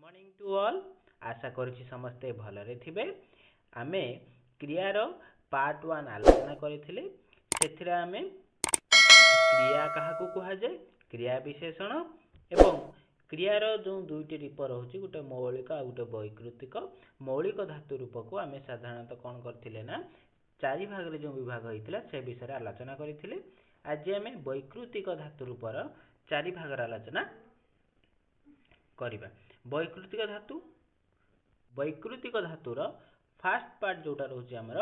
Morning to all. आशा करुछि समस्ते भलरे थिबे। आमे क्रियार पार्ट 1 आलोचना करथिले। सेथिरे आमे क्रिया काहाकू कुहा जाय, क्रिया विशेषण एवं क्रियार जो दुईटी रूप रहुछि, गोटे मौलिक आ गोटे वैकृतिक। मौलिक धातु रूप को आमे साधारणतः कोन करथिले ना चारि भाग रे जो विभाग होइतिला से विषय रे आलोचना करथिले। आज आमे वैकृतिक धातु रूपर चारि भाग रे आलोचना करिबा। वैकृतिक धातुर फास्ट पार्ट जोटा रोचे आमर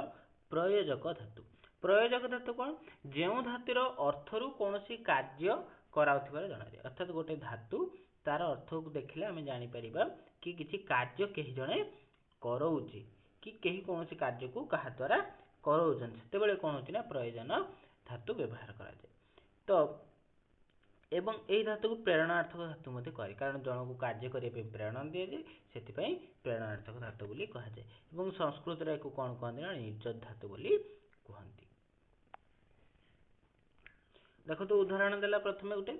प्रयोजक धातु। प्रयोजक धातु कौन, जो धातुर अर्थरु कौनसी कार्य कराउथिबार जणाए। अर्थात गोटे धातु तार अर्थ को देखिले आमे जानि परिबा कि किछि कार्य केहि जणे करौछि कि केहि कौनसी कार्य को कहा द्वारा करौछन, सेतेबेले कोन होछि ना प्रयोजन धातु व्यवहार करा जाय। तो एवं एही धातु को प्रेरणार्थक धातु मते कहे, कारण जन को कार्य करिया पे प्रेरणा दिया जाय, सेतिपई प्रेरणार्थक धातु बोली कहा जाय। एवं संस्कृत रे को कोन कहंदी ना निर्जत धातु बोली कहंती। देखो तो उदाहरण देला प्रथमे उठे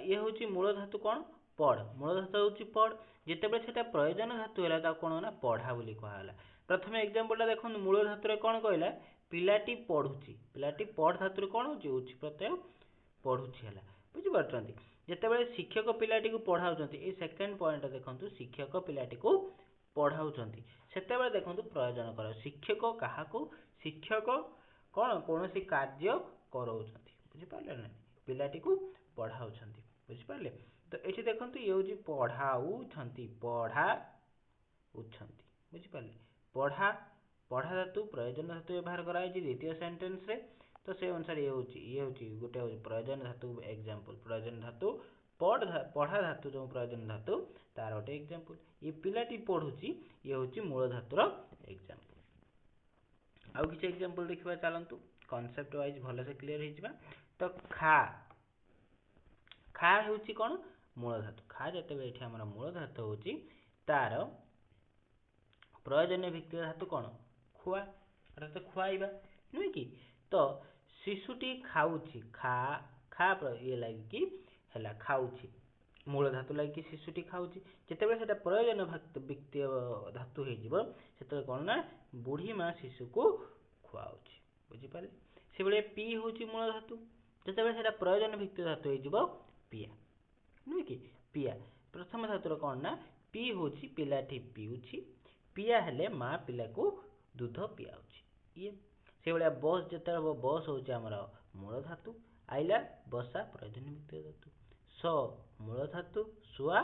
ये होची मूल धातु कोन पढ़। मूल धातु होची पढ़, जेतेबेले सेटा प्रयोजन धातु हैला ता कोन ना पढ़ा बोली कहाला। प्रथमे एग्जांपल देखो मूल धातु रे कोन कहला पिलाटी पढुची। पिलाटी पढ़ धातु रे कोन होची प्रत्यय पढुची हैला, बुझी पारछंती। जेतेबेले शिक्षक पिलाटी को पढ़ाउछंती, ए सेकंड पॉइंट देखंतु शिक्षक पिलाटी को पढ़ाउछंती, सेतेबेले देखंतु प्रयोजन कर शिक्षक काहाकू शिक्षक कोन कोनोसी कार्य करौछंती, बुझी पारले ना, पिलाटी को पढ़ाउछंती, बुझी पारले। तो एठी देखंतु ये होची पढ़ाउछंती, पढ़ा उछंती, बुझी पारले। पढ़ा पढ़ा धातु प्रयोजन धातु व्यवहार कराई छी द्वितीय सेंटेंस रे। तो से अनुसार ये होची गोटे प्रयोजन धातु एग्जांपल। प्रयोजन धातु पढ़ा धातु जो प्रयोजन धातु तार गोटे एग्जांपल। ये पिलाटी पढुची ये होची मूल धातुर एग्जांपल। आउ किछ एग्जांपल देखिबा चलंतु, कांसेप्ट वाइज भले से क्लियर हे जिबा। तो खा खा होची कोन मूल धातु। खा जते एठी हमर मूल धातु होची तार प्रयोजन भित्ति धातु कोन खुआ, अर्थात खुआइबा नुहे कि। तो शिशुटी खाउची, खा खा ये लागी कि हैला खाउची, मूल धातु लागी कि शिशुटी खाउची। जेतेबेले सेटा प्रयोजन भित्ति धातु हे जिवो सेते कोन ना बुढ़ी मां शिशु को खुआउची, बुझी पारे। से बेले पी होची मूल धातु, जेतेबेले सेटा प्रयोजन भित्ति धातु हे जिवो पिया नुहे कि पिया। प्रथम धातुर कोन ना पी होची पिलाटी पिउची, पिया हेले मां पिला को दूध पियाउची ये। से बेले बस जेतेबेले बस होची हमर मूल धातु, आइला बसा प्रयोजन भित्ति धातु, स मूल धातु, सुआ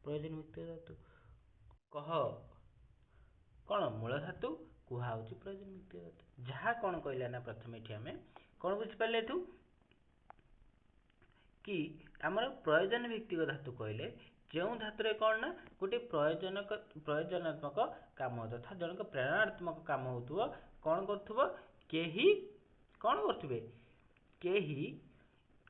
प्रयोजन भित्ति धातु, कह कोन मूल धातु, कुहा होची प्रयोजन भित्ति धातु। जहा कोन कहला ना प्रथमे एठी हमें कोन बुझी पाले एठू कि हमर प्रयोजन भित्तिक धातु कहले जो धातुरे कोन ना गोटे प्रयोजनात्मक काम तथा जनक प्रेरणात्मक काम होतुव, कोन करथुव केही कोन करथुबे केही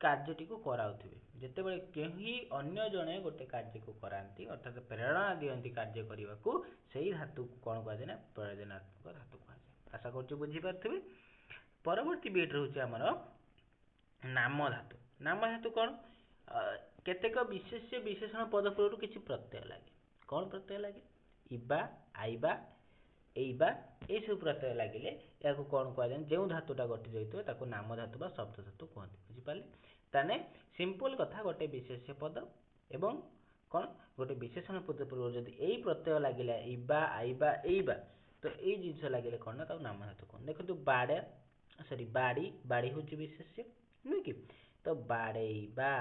कार्यटी को कराउथिबे। जेतेबेले केही अन्य जणे गोटे कार्य को करांती, अर्थात प्रेरणा दियंती कार्य करिवाकू, सेही धातु को कोन कहै ना प्रयोजनात्मक धातु कहै। आशा करछु बुझी पारथिबे। परवर्ती बिट रहउछि हमर नाम धातु। नाम धातु कोन केतेक विशेष्य विशेषण पद पूर्व किछि प्रत्यय लागे। कोन प्रत्यय लागे, इबा आइबा एइबा ए सब प्रत्यय लागिले याको कोन कहै जाय, जेउ धातुटा गठि जइतो ताको नाम धातु बा शब्द धातु कहନ୍ତି, बुझी पाले। ताने सिंपल कथा गोटे विशेष्य पद एवं कोन गोटे विशेषण पद पूर्व जदि एई प्रत्यय लागिला इबा आइबा एइबा, तो एई जिंस लागिले कोन ना ताको नाम धातु कहନ୍ତି। देखंतु बाडा सॉरी बाडी, बाडी होची विशेष्य नुहे कि। तो बाडेइबा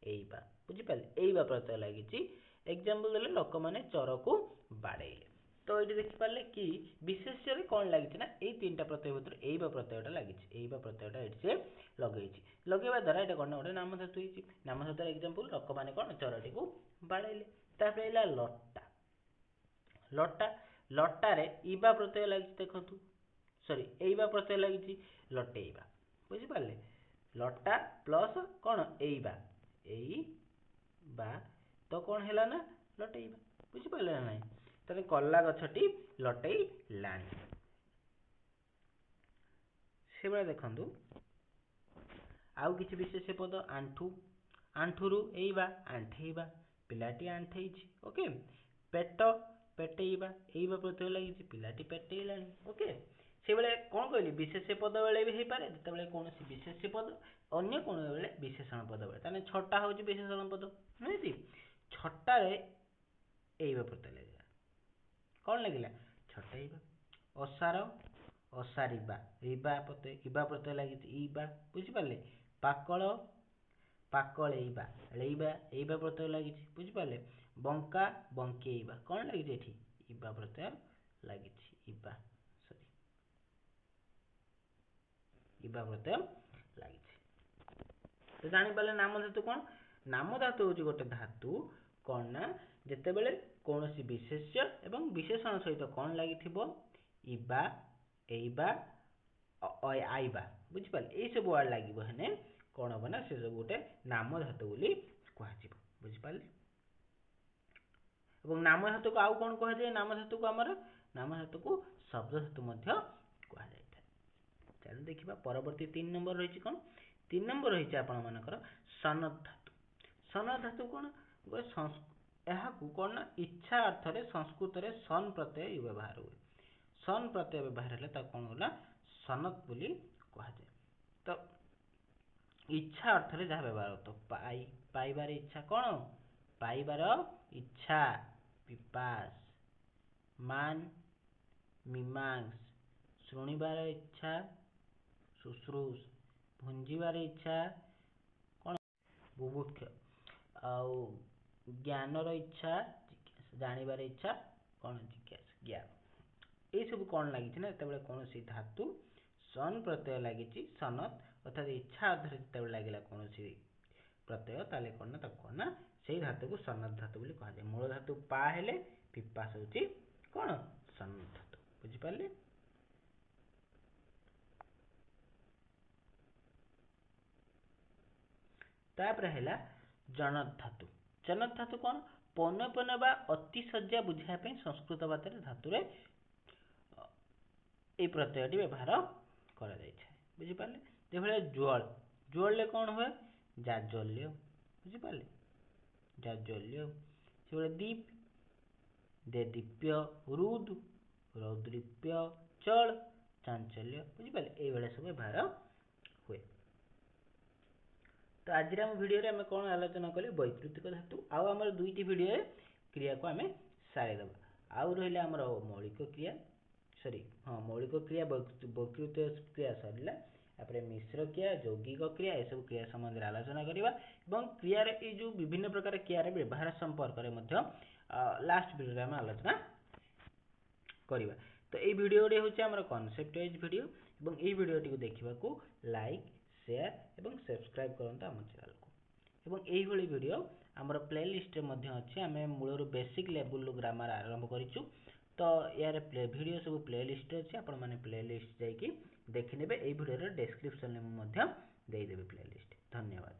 एइबा, बुझी पाले, एइबा प्रत्यय लागिची। एग्जांपल देले लोक माने चर को बाडेइले। तो एठी देखि पाले कि विशेष्य रे कोन लागिची ना एई तीनटा प्रत्यय भितर एइबा प्रत्ययटा लागिची। एइबा प्रत्ययटा एठी से लगेइची, लगेबा द्वारा एटा कोन गोटे नाम धातु हेची। नाम धातुर एग्जांपल लोक माने कोन चरटी को बाडेइले। तापर एला लट्टा। लट्टा लट्टा रे इबा प्रत्यय लागिची, देखंतु सॉरी एइबा प्रत्यय लागिची लटेइबा, बुझी पाले। लट्टा प्लस कोन एइबा, एइबा तो कोन हैला ना लटेइबा, बुझी पाले ना नाही। तने कल्ला गछटी लटेइलाणी। से बेले देखंतु आउ किछि विशेष्य पद आंठू, आंठुरु एइबा आंठेइबा, पिलाटी आंठेइछि, ओके। ପେଟ ପେଟେଇବା ଏଇବା ପ୍ରତ୍ୟୟ ଲାଗିଛି ପିଲାଟି ପେଟେଇଲାଣି ଓକେ ସେଇଭଳିଆ କଣ କହିଲି ବିଶେଷ୍ୟ ପଦ ବେଳେ ବି ହେଇପାରେ ଯେତେବେଳେ କୌଣସି ବିଶେଷ୍ୟ ପଦ ଅନ୍ୟ କୌଣସି ବେଳେ ବିଶେଷଣ ପଦ ବେଳେ ତାହେଲେ ଛଟା ହଉଛି ବିଶେଷଣ ପଦ ନୁହେଁ ଛଟାରେ ଏଇବା ପ୍ରତ୍ୟୟ ଲାଗିଲା କଣ ଲାଗିଲା ଛଟେଇବା ଅସାର ଅସାରିବା ରିବା ପ୍ରତ୍ୟୟ ଇବା ପ୍ରତ୍ୟୟ ଲାଗିଛି ଇବା ବୁଝିପାରିଲେ ପାକଳ ପାକଳେଇବା ଳେଇବା ଏଇବା ପ୍ରତ୍ୟୟ ଲାଗିଛି ବୁଝିପାରିଲେ ବଙ୍କା ବଙ୍କେଇବା କଣ ଲାଗିଛି ଏଠି ଇବା ପ୍ରତ୍ୟୟ ଲାଗିଛି ଇବା ସରି ଇବା ପ୍ରତ୍ୟୟ ଲାଗିଛି ତ ଜାଣିପାରିଲେ ନାମ ଧାତୁ କଣ ନାମ ଧାତୁ ହଉଛି ଗୋଟେ ଧାତୁ କଣ ନା ଯେତେବେଳେ କୌଣସି ବିଶେଷ୍ୟ ଏବଂ ବିଶେଷଣ ସହିତ କଣ ଲାଗିଥିବ ଇବା ଏଇବା ଆଇବା ବୁଝିପାରିଲେ ଏଇ ସବୁ ୱାର୍ଡ ଲାଗିବ ହେନେ କଣ ହବ ନା ସେ ସବୁ ଗୋଟେ ନାମ ଧାତୁ ବୋଲି କୁହାଯିବ ବୁଝିପାରିଲେ ଏବଂ ନାମ ଧାତୁକୁ ଆଉ କଣ କୁହାଯାଏ ନାମ ଧାତୁକୁ ଆମର ନାମ ଧାତୁକୁ ଶବ୍ଦ ଧାତୁ ମଧ୍ୟ କୁହାଯାଇଥାଏ ଚାଲୁ ଦେଖିବା ପରବର୍ତ୍ତୀ 3 ନମ୍ବର ରହିଛି କଣ 3 ନମ୍ବର ରହିଛି ଆପଣ ମାନଙ୍କର ସନଦ ଧାତୁ ସନଦ ଧାତୁ କଣ ଏହାକୁ କଣ ନା ଇଚ୍ଛା ଅର୍ଥରେ ସଂସ୍କୃତରେ ସନ୍ ପ୍ରତ୍ୟୟ ବ୍ୟବହାର ହୁଏ ସନ୍ ପ୍ରତ୍ୟୟ ବ୍ୟବହାର ହେଲେ ତାକୁ କଣ ହେଲା ସନଦ ବୋଲି କୁହାଯାଏ ତ ଇଚ୍ଛା ଅର୍ଥରେ ଯାହା ବ୍ୟବହାର ହতো ପାଇବାର ଇଚ୍ଛା କଣ ପାଇବାର ଇଚ୍ଛା ପିପାସ ମାନ ମୀମାଂସ ଶୁଣିବାର ଇଚ୍ଛା ଶୁଶ୍ରୁଷ ଭୁଞ୍ଜିବାର ଇଚ୍ଛା କଣ ବୁଭୁକ୍ଷ ଆଉ ଜ୍ଞାନର ଇଚ୍ଛା ଜାଣିବାର ଇଚ୍ଛା କଣ ଜିଜ୍ଞାସା ଜ୍ଞାନ ଏଇ ସବୁ କଣ ଲାଗିଛି ନା ଯେତେବେଳେ କୌଣସି ଧାତୁ ସନ୍ ପ୍ରତ୍ୟୟ ଲାଗିଛି ସନଦ ଅର୍ଥାତ ଇଚ୍ଛା ଅର୍ଥରେ ଯେତେବେଳେ ଲାଗିଲା କୌଣସି ପ୍ରତ୍ୟୟ ତାହେଲେ କଣ ନା ତାକୁ କଣ ନା ସେଇ ଧାତୁକୁ ସନଦ ଧାତୁ ବୋଲି କୁହାଯାଏ ମୂଳ ଧାତୁ ପା ହେଲେ ପିପାସ ହଉଛି କଣ ସନଦ ଧାତୁ ବୁଝିପାରିଲେ ତାପରେ ହେଲା ଜନତ ଧାତୁ ଜନତ ଧାତୁ କଣ ପୌନଃପୁନ ବା ଅତିଶଯ୍ୟା ବୁଝାଇବା ପାଇଁ ସଂସ୍କୃତ ଭାଷାରେ ଧାତୁରେ ଏଇ ପ୍ରତ୍ୟୟଟି ବ୍ୟବହାର କରାଯାଇଥାଏ ବୁଝିପାରିଲେ ଯେଭଳିଆ ଜ୍ୱଳ ଜ୍ୱଳରେ କଣ ହୁଏ ଜାଜ୍ୱଲ୍ୟ ବୁଝିପାରିଲେ ଜାଜ୍ୱଲ୍ୟ ସେଭଳିଆ ଦୀପ ଦେଦୀପ୍ୟ ରୁଦ୍ ରୌଦ୍ରୀପ୍ୟ ଚଳ ଚାଞ୍ଚଲ୍ୟ ବୁଝିପାରିଲେ ଏଇଭଳିଆ ସବୁ ବ୍ୟବହାର ହୁଏ ତ ଆଜିର ଆମ ଭିଡ଼ିଓରେ ଆମେ କଣ ଆଲୋଚନା କଲେ ବୈକୃତିକ ଧାତୁ ଆଉ ଆମର ଦୁଇଟି ଭିଡ଼ିଓରେ କ୍ରିୟାକୁ ଆମେ ସାରିଦେବା ଆଉ ରହିଲା ଆମର ମୌଳିକ କ୍ରିୟା ମୌଳିକ କ୍ରିୟା ବୈକୃତିକ କ୍ରିୟା ସରିଲା ତାପରେ ମିଶ୍ର କ୍ରିୟା ଯୌଗିକ କ୍ରିୟା ଏସବୁ କ୍ରିୟା ସମ୍ବନ୍ଧରେ ଆଲୋଚନା କରିବା ଏବଂ କ୍ରିୟାର ଏଇ ଯୋଉ ବିଭିନ୍ନ ପ୍ରକାର କ୍ରିୟାର ବ୍ୟବହାର ସମ୍ପର୍କରେ ମଧ୍ୟ ଲାଷ୍ଟ ଭିଡ଼ିଓରେ ଆମେ ଆଲୋଚନା କରିବା ତ ଏଇ ଭିଡ଼ିଓଟି ହେଉଛି ଆମର କନସେପ୍ଟ ୱାଇଜ ଭିଡ଼ିଓ ଏବଂ ଏଇ ଭିଡ଼ିଓଟିକୁ ଦେଖିବାକୁ ଲାଇକ୍ ସେୟାର ଏବଂ ସବସ୍କ୍ରାଇବ କରନ୍ତୁ ଆମ ଚ୍ୟାନେଲକୁ ଏବଂ ଏଇଭଳି ଭିଡ଼ିଓ ଆମର ପ୍ଲେଲିଷ୍ଟରେ ମଧ୍ୟ ଅଛି ଆମେ ମୂଳରୁ ବେସିକ ଲେବୁଲରୁ ଗ୍ରାମାର ଆରମ୍ଭ କରିଛୁ ତ ୟାର ଭିଡ଼ିଓ ସବୁ ପ୍ଲେଲିଷ୍ଟରେ ଅଛି ଆପଣମାନେ ପ୍ଲେଲିଷ୍ଟ ଯାଇକି ଦେଖିନେବେ ଏଇ ଭିଡ଼ିଓର ଡେସ୍କ୍ରିପସନରେ ମୁଁ ମଧ୍ୟ ଦେଇଦେବି ପ୍ଲେଲିଷ୍ଟ ଧନ୍ୟବାଦ